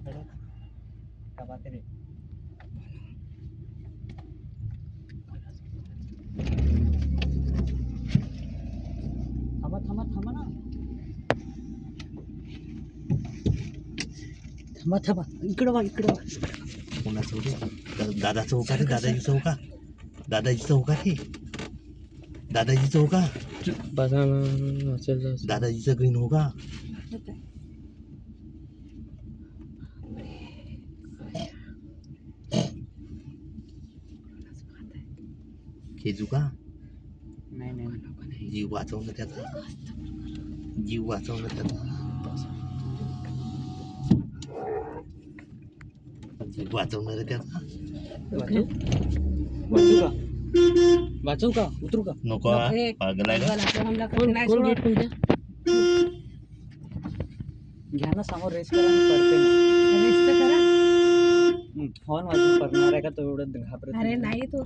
का बात रे. थांबा थांबा थांबा ना. थांबा थांबा. इकडं बघ इकडं बघ. कोणाचं होतं? दादा चौका रे, दादाजी चौका. दादाजी चौका रे, दादाजी चौका. दादाजीचं ग्रीन हो का? खेजू का? नाही नाही. जीव वाचवणं त्याचा, जीव वाचवणं त्याचा, जीव वाचवणार त्याचा. वाचू वाचू का? वाचू का? उतरू का? नको हा, पागल आहे का? घ्या ना समोर रेस करा आणि पडते ना. रेस्ट करा. हॉर्न वाजून पडणार आहे का तो एवढं घाबरत अरे नाही. नाही तो